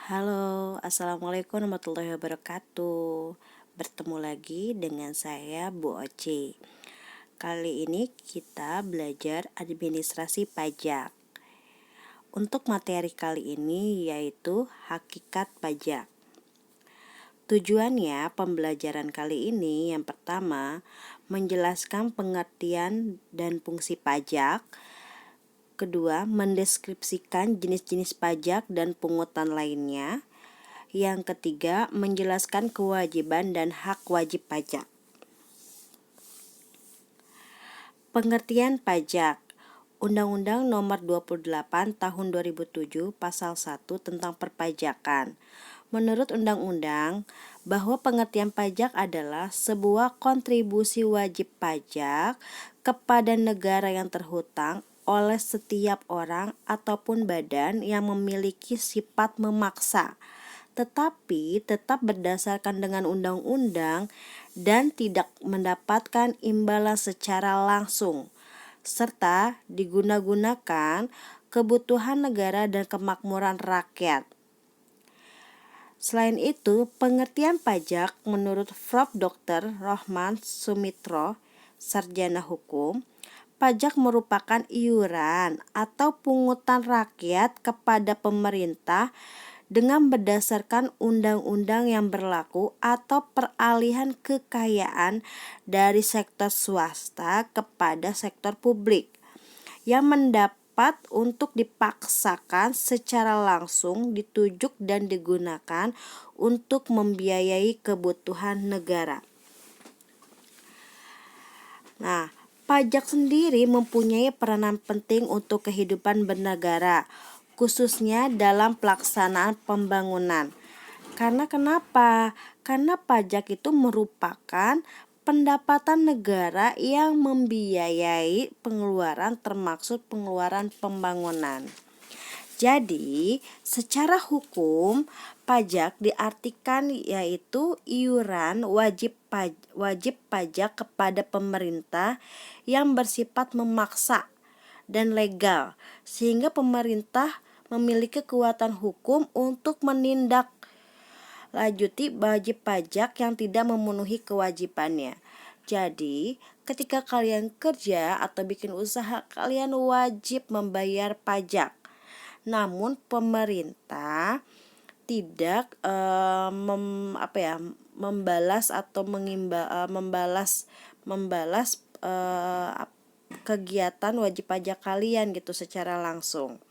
Halo, Assalamualaikum warahmatullahi wabarakatuh. Bertemu lagi dengan saya Bu Oci. Kali ini kita belajar administrasi pajak. Untuk materi kali ini yaitu hakikat pajak. Tujuannya pembelajaran kali ini yang pertama menjelaskan pengertian dan fungsi pajak. Kedua, mendeskripsikan jenis-jenis pajak dan pungutan lainnya. Yang ketiga, menjelaskan kewajiban dan hak wajib pajak. Pengertian pajak. Undang-Undang Nomor 28 Tahun 2007 Pasal 1 tentang perpajakan. Menurut undang-undang, bahwa pengertian pajak adalah sebuah kontribusi wajib pajak kepada negara yang terhutang oleh setiap orang ataupun badan yang memiliki sifat memaksa, tetapi tetap berdasarkan dengan undang-undang dan tidak mendapatkan imbalan secara langsung, serta digunakan kebutuhan negara dan kemakmuran rakyat. Selain itu, pengertian pajak menurut Prof. Dr. Rohman Sumitro, Sarjana Hukum, pajak merupakan iuran atau pungutan rakyat kepada pemerintah dengan berdasarkan undang-undang yang berlaku atau peralihan kekayaan dari sektor swasta kepada sektor publik yang mendapat untuk dipaksakan secara langsung ditujuk dan digunakan untuk membiayai kebutuhan negara. Nah, pajak sendiri mempunyai peranan penting untuk kehidupan bernegara, khususnya dalam pelaksanaan pembangunan. Karena kenapa? Karena pajak itu merupakan pendapatan negara yang membiayai pengeluaran termasuk pengeluaran pembangunan. Jadi, secara hukum, pajak diartikan yaitu iuran wajib pajak kepada pemerintah yang bersifat memaksa dan legal, sehingga pemerintah memiliki kekuatan hukum untuk menindaklanjuti wajib pajak yang tidak memenuhi kewajibannya. Jadi, ketika kalian kerja atau bikin usaha, kalian wajib membayar pajak. Namun pemerintah tidak membalas atau membalas kegiatan wajib pajak kalian gitu secara langsung.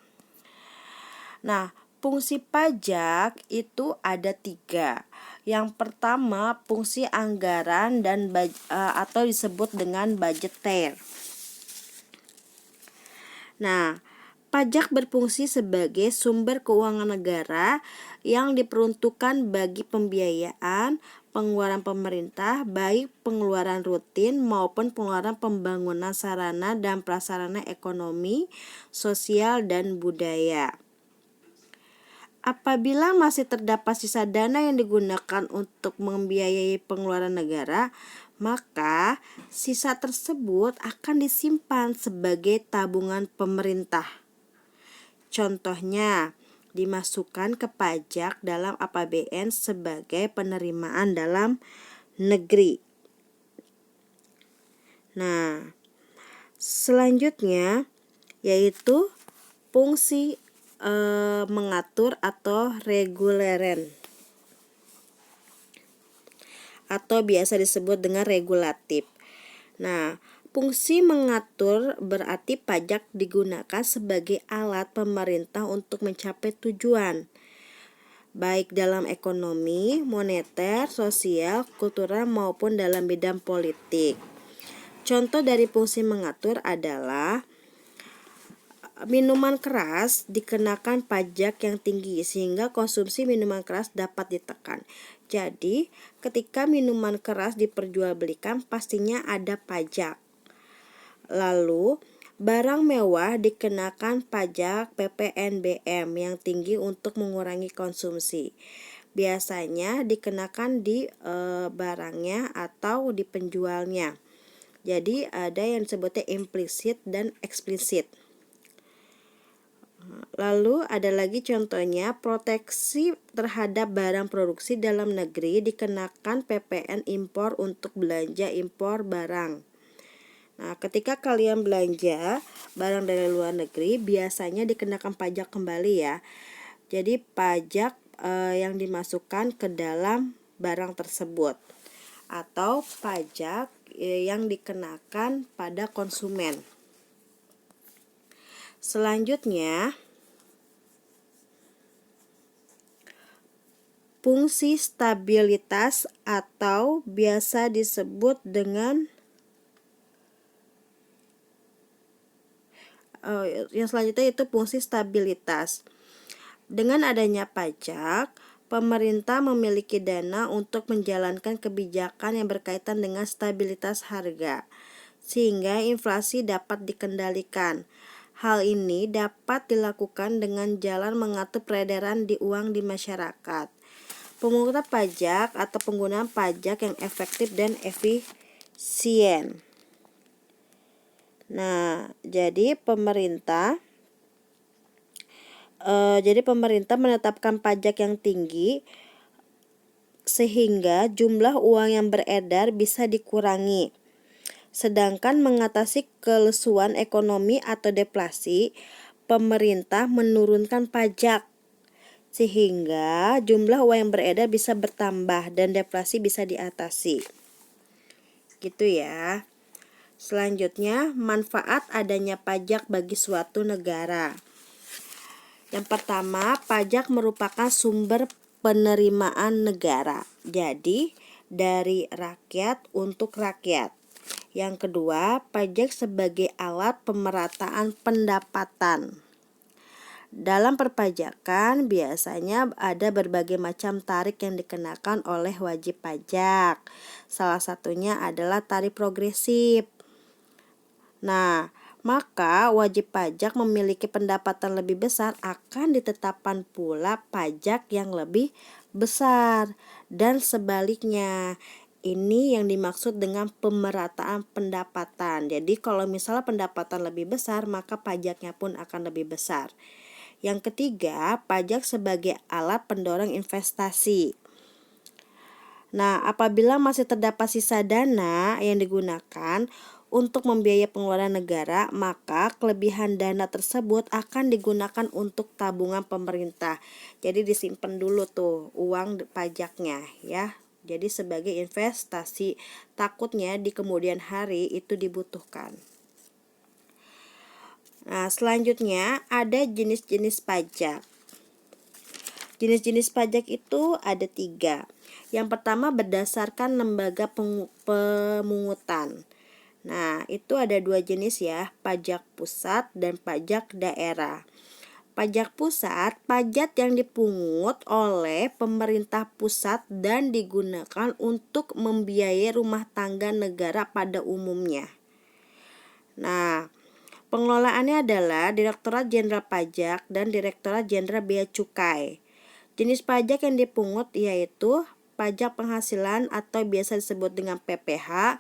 Nah, fungsi pajak itu ada 3. Yang pertama, fungsi anggaran dan atau disebut dengan budgeter. Nah, pajak berfungsi sebagai sumber keuangan negara yang diperuntukkan bagi pembiayaan pengeluaran pemerintah, baik pengeluaran rutin maupun pengeluaran pembangunan sarana dan prasarana ekonomi, sosial, dan budaya. Apabila masih terdapat sisa dana yang digunakan untuk membiayai pengeluaran negara, maka sisa tersebut akan disimpan sebagai tabungan pemerintah. Contohnya, dimasukkan ke pajak dalam APBN sebagai penerimaan dalam negeri. Nah, selanjutnya yaitu fungsi mengatur atau reguleren, atau biasa disebut dengan regulatif. Nah, fungsi mengatur berarti pajak digunakan sebagai alat pemerintah untuk mencapai tujuan, baik dalam ekonomi, moneter, sosial, kultural maupun dalam bidang politik. Contoh dari fungsi mengatur adalah minuman keras dikenakan pajak yang tinggi sehingga konsumsi minuman keras dapat ditekan. Jadi, ketika minuman keras diperjualbelikan pastinya ada pajak. Lalu, barang mewah dikenakan pajak PPNBM yang tinggi untuk mengurangi konsumsi. Biasanya dikenakan di barangnya atau di penjualnya. Jadi, ada yang disebutnya implisit dan eksplisit. Lalu ada lagi contohnya, proteksi terhadap barang produksi dalam negeri dikenakan PPN impor untuk belanja impor barang. Nah, ketika kalian belanja barang dari luar negeri biasanya dikenakan pajak kembali ya. Jadi pajak yang dimasukkan ke dalam barang tersebut atau pajak yang dikenakan pada konsumen. Selanjutnya, fungsi stabilitas atau biasa disebut dengan yang selanjutnya itu fungsi stabilitas. Dengan adanya pajak, pemerintah memiliki dana untuk menjalankan kebijakan yang berkaitan dengan stabilitas harga, sehingga inflasi dapat dikendalikan. Hal ini dapat dilakukan dengan jalan mengatur peredaran di uang di masyarakat. Pemungutan pajak atau penggunaan pajak yang efektif dan efisien. Nah, jadi pemerintah menetapkan pajak yang tinggi sehingga jumlah uang yang beredar bisa dikurangi. Sedangkan mengatasi kelesuan ekonomi atau deflasi, pemerintah menurunkan pajak sehingga jumlah uang yang beredar bisa bertambah dan deflasi bisa diatasi. Gitu ya. Selanjutnya, manfaat adanya pajak bagi suatu negara. Yang pertama, pajak merupakan sumber penerimaan negara. Jadi, dari rakyat untuk rakyat. Yang kedua, pajak sebagai alat pemerataan pendapatan. Dalam perpajakan biasanya ada berbagai macam tarif yang dikenakan oleh wajib pajak. Salah satunya adalah tarif progresif. Nah, maka wajib pajak memiliki pendapatan lebih besar akan ditetapkan pula pajak yang lebih besar. Dan sebaliknya, ini yang dimaksud dengan pemerataan pendapatan. Jadi kalau misalnya pendapatan lebih besar, maka pajaknya pun akan lebih besar. Yang ketiga, pajak sebagai alat pendorong investasi. Nah, apabila masih terdapat sisa dana yang digunakan untuk membiayai pengeluaran negara, maka kelebihan dana tersebut akan digunakan untuk tabungan pemerintah. Jadi disimpan dulu tuh uang pajaknya ya. Jadi sebagai investasi, takutnya di kemudian hari itu dibutuhkan. Nah, selanjutnya ada jenis-jenis pajak. Jenis-jenis pajak itu ada 3. Yang pertama berdasarkan lembaga pemungutan. Nah, itu ada 2 jenis ya, pajak pusat dan pajak daerah. Pajak pusat, pajak yang dipungut oleh pemerintah pusat dan digunakan untuk membiayai rumah tangga negara pada umumnya. Nah, pengelolaannya adalah Direktorat Jenderal Pajak dan Direktorat Jenderal Bea Cukai. Jenis pajak yang dipungut yaitu pajak penghasilan atau biasa disebut dengan PPH,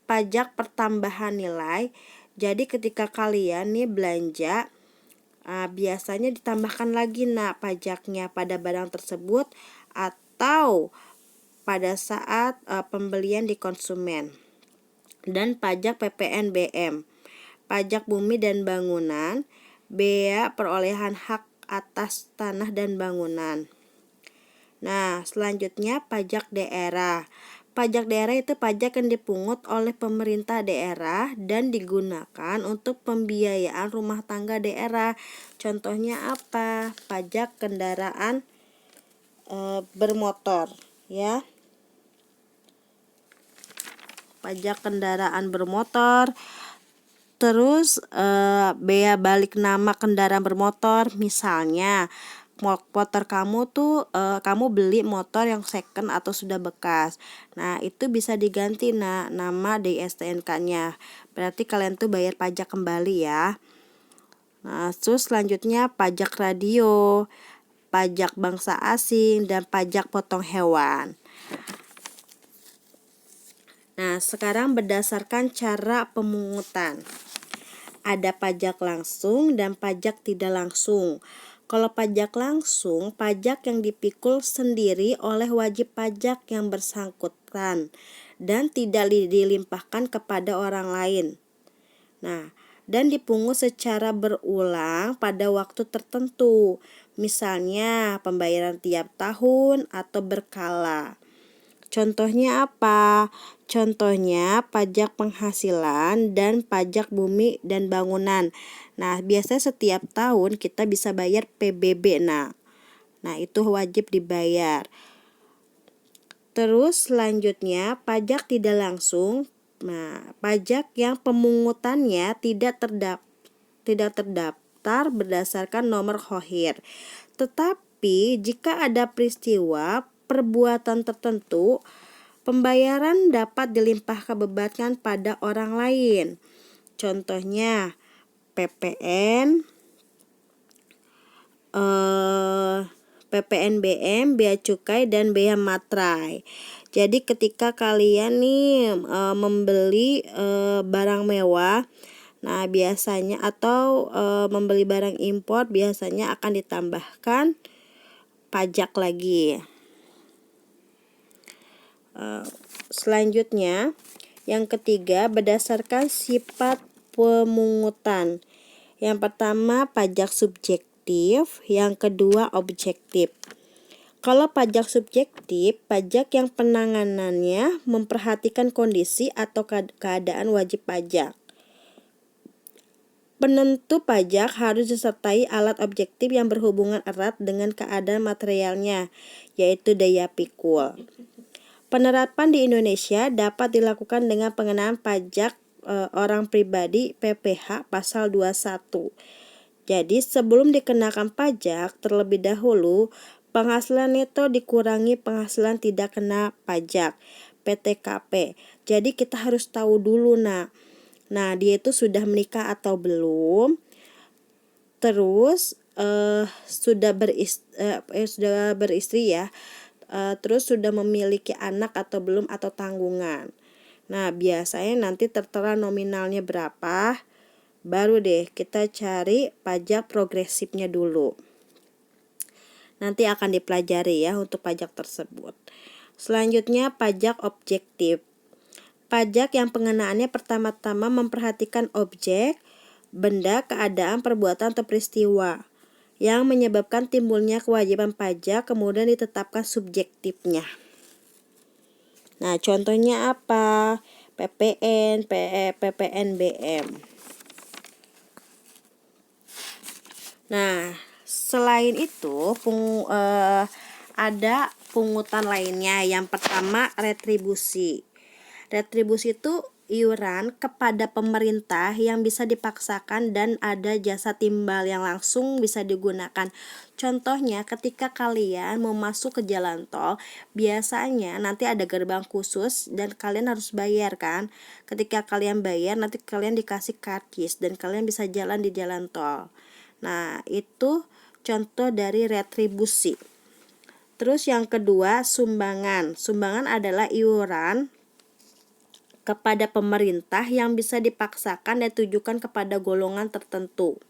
pajak pertambahan nilai. Jadi ketika kalian nih belanja, biasanya ditambahkan lagi pajaknya pada barang tersebut atau pada saat pembelian di konsumen. Dan pajak PPNBM, pajak bumi dan bangunan, bea perolehan hak atas tanah dan bangunan. Nah, selanjutnya pajak daerah. Pajak daerah itu pajak yang dipungut oleh pemerintah daerah dan digunakan untuk pembiayaan rumah tangga daerah. Contohnya apa? Pajak kendaraan bermotor, ya. Pajak kendaraan bermotor. Terus bea balik nama kendaraan bermotor, misalnya motor kamu tuh kamu beli motor yang second atau sudah bekas. Nah, itu bisa diganti nama di STNK-nya. Berarti kalian tuh bayar pajak kembali ya. Nah, terus selanjutnya pajak radio, pajak bangsa asing dan pajak potong hewan. Nah, sekarang berdasarkan cara pemungutan. Ada pajak langsung dan pajak tidak langsung. Kalau pajak langsung, pajak yang dipikul sendiri oleh wajib pajak yang bersangkutan dan tidak dilimpahkan kepada orang lain. Nah, dan dipungut secara berulang pada waktu tertentu. Misalnya pembayaran tiap tahun atau berkala. Contohnya apa? Contohnya pajak penghasilan dan pajak bumi dan bangunan. Nah, biasanya setiap tahun kita bisa bayar PBB. Nah, itu wajib dibayar. Terus selanjutnya pajak tidak langsung. Nah, pajak yang pemungutannya tidak terdaftar berdasarkan nomor KHOIR. Tetapi jika ada peristiwa perbuatan tertentu, pembayaran dapat dilimpahkan bebankan pada orang lain. Contohnya PPN, PPNBM, bea cukai, dan bea materai. Jadi ketika kalian nih membeli barang mewah, nah biasanya atau membeli barang impor, biasanya akan ditambahkan pajak lagi. Selanjutnya, yang ketiga, berdasarkan sifat pemungutan. Yang pertama pajak subjektif, yang kedua objektif. Kalau pajak subjektif, pajak yang penanganannya memperhatikan kondisi atau keadaan wajib pajak. Penentu pajak harus disertai alat objektif yang berhubungan erat dengan keadaan materialnya, yaitu daya pikul. Penerapan di Indonesia dapat dilakukan dengan pengenaan pajak orang pribadi PPh pasal 21. Jadi sebelum dikenakan pajak, terlebih dahulu penghasilan neto dikurangi penghasilan tidak kena pajak PTKP. Jadi kita harus tahu dulu Nah, dia itu sudah menikah atau belum. Terus sudah beristri ya. Terus sudah memiliki anak atau belum atau tanggungan. Nah, biasanya nanti tertera nominalnya berapa. Baru deh kita cari pajak progresifnya dulu. Nanti akan dipelajari ya untuk pajak tersebut. Selanjutnya pajak objektif. Pajak yang pengenaannya pertama-tama memperhatikan objek, benda, keadaan, perbuatan atau peristiwa yang menyebabkan timbulnya kewajiban pajak, kemudian ditetapkan subjektifnya. Nah, contohnya apa? PPN, PPNBM. Nah, selain itu ada pungutan lainnya. Yang pertama retribusi. Retribusi itu iuran kepada pemerintah yang bisa dipaksakan dan ada jasa timbal yang langsung bisa digunakan. Contohnya ketika kalian mau masuk ke jalan tol, biasanya nanti ada gerbang khusus dan kalian harus bayar kan. Ketika kalian bayar, nanti kalian dikasih karcis dan kalian bisa jalan di jalan tol. Nah, itu contoh dari retribusi. Terus yang kedua, sumbangan. Sumbangan adalah iuran kepada pemerintah yang bisa dipaksakan dan ditujukan kepada golongan tertentu.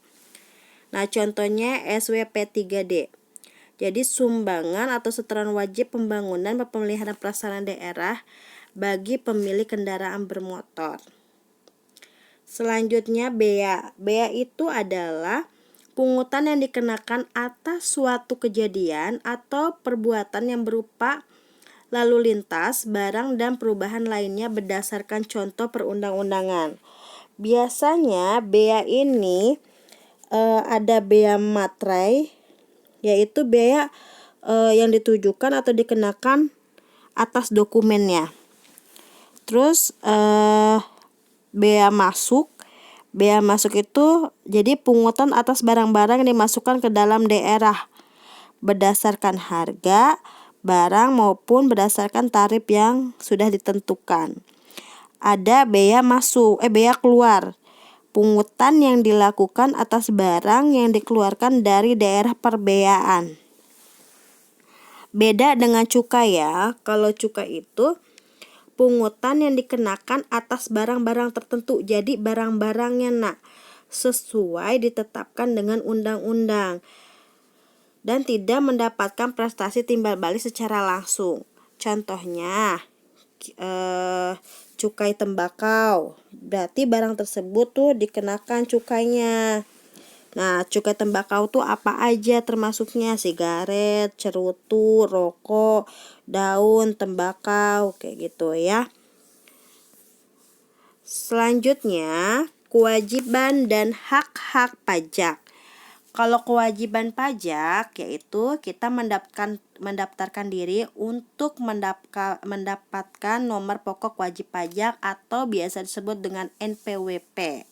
Nah, contohnya SWP 3D. Jadi sumbangan atau setoran wajib pembangunan dan pemeliharaan pelaksanaan daerah bagi pemilik kendaraan bermotor. Selanjutnya bea. Bea itu adalah pungutan yang dikenakan atas suatu kejadian atau perbuatan yang berupa lalu lintas, barang, dan perubahan lainnya berdasarkan contoh perundang-undangan. Biasanya bea ini ada bea materai, yaitu bea yang ditujukan atau dikenakan atas dokumennya. Terus bea masuk. Bea masuk itu jadi pungutan atas barang-barang yang dimasukkan ke dalam daerah berdasarkan harga barang maupun berdasarkan tarif yang sudah ditentukan. Ada bea bea keluar. Pungutan yang dilakukan atas barang yang dikeluarkan dari daerah perbeaan. Beda dengan cukai ya. Kalau cukai itu pungutan yang dikenakan atas barang-barang tertentu. Jadi barang-barangnya sesuai ditetapkan dengan undang-undang dan tidak mendapatkan prestasi timbal balik secara langsung. Contohnya, cukai tembakau, berarti barang tersebut tuh dikenakan cukainya. Nah, cukai tembakau tuh apa aja termasuknya? Sigaret, cerutu, rokok, daun, tembakau, kayak gitu ya. Selanjutnya, kewajiban dan hak-hak pajak. Kalau kewajiban pajak yaitu kita mendaftarkan diri untuk mendapatkan nomor pokok wajib pajak atau biasa disebut dengan NPWP.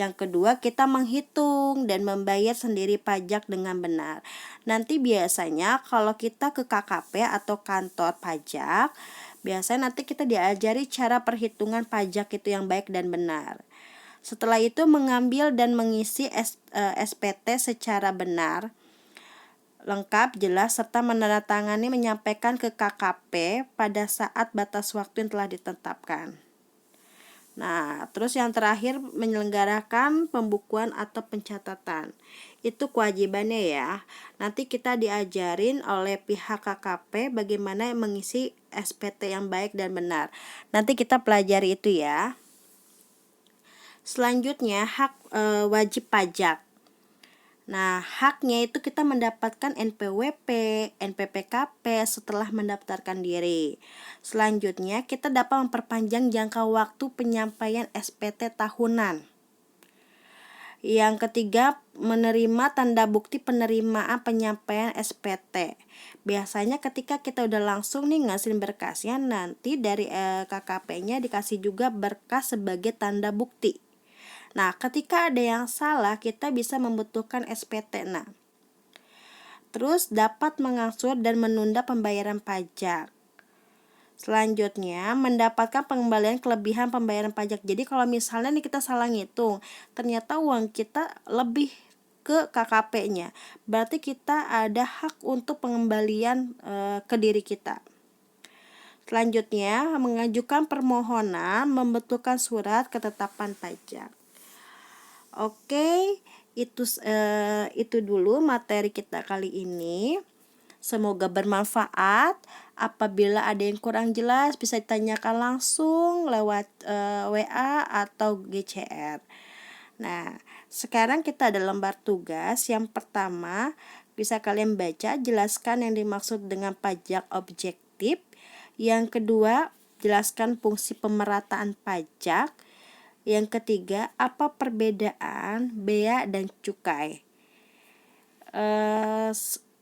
Yang kedua, kita menghitung dan membayar sendiri pajak dengan benar. Nanti biasanya kalau kita ke KKP atau kantor pajak, biasanya nanti kita diajari cara perhitungan pajak itu yang baik dan benar. Setelah itu mengambil dan mengisi SPT secara benar, lengkap, jelas, serta menandatangani menyampaikan ke KKP pada saat batas waktu yang telah ditetapkan. Nah, terus yang terakhir menyelenggarakan pembukuan atau pencatatan. Itu kewajibannya ya. Nanti kita diajarin oleh pihak KKP bagaimana mengisi SPT yang baik dan benar. Nanti kita pelajari itu ya. Selanjutnya hak wajib pajak. Nah, haknya itu kita mendapatkan NPWP, NPPKP setelah mendaftarkan diri. Selanjutnya kita dapat memperpanjang jangka waktu penyampaian SPT tahunan. Yang ketiga, menerima tanda bukti penerimaan penyampaian SPT. Biasanya ketika kita udah langsung nih ngasihin berkasnya, nanti dari KKP-nya dikasih juga berkas sebagai tanda bukti. Nah, ketika ada yang salah, kita bisa membutuhkan SPT. Nah, terus dapat mengangsur dan menunda pembayaran pajak. Selanjutnya, mendapatkan pengembalian kelebihan pembayaran pajak. Jadi kalau misalnya nih kita salah ngitung, ternyata uang kita lebih ke KKP-nya. Berarti kita ada hak untuk pengembalian ke diri kita. Selanjutnya, mengajukan permohonan membetulkan surat ketetapan pajak. Oke, itu dulu materi kita kali ini. Semoga bermanfaat. Apabila ada yang kurang jelas bisa ditanyakan langsung lewat WA atau GCR. Nah, sekarang kita ada lembar tugas. Yang pertama, bisa kalian baca, jelaskan yang dimaksud dengan pajak objektif. Yang kedua, jelaskan fungsi pemerataan pajak. Yang ketiga, apa perbedaan bea dan cukai?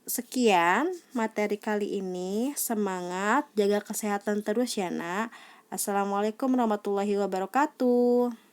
Sekian materi kali ini. Semangat, jaga kesehatan terus ya nak. Assalamualaikum warahmatullahi wabarakatuh.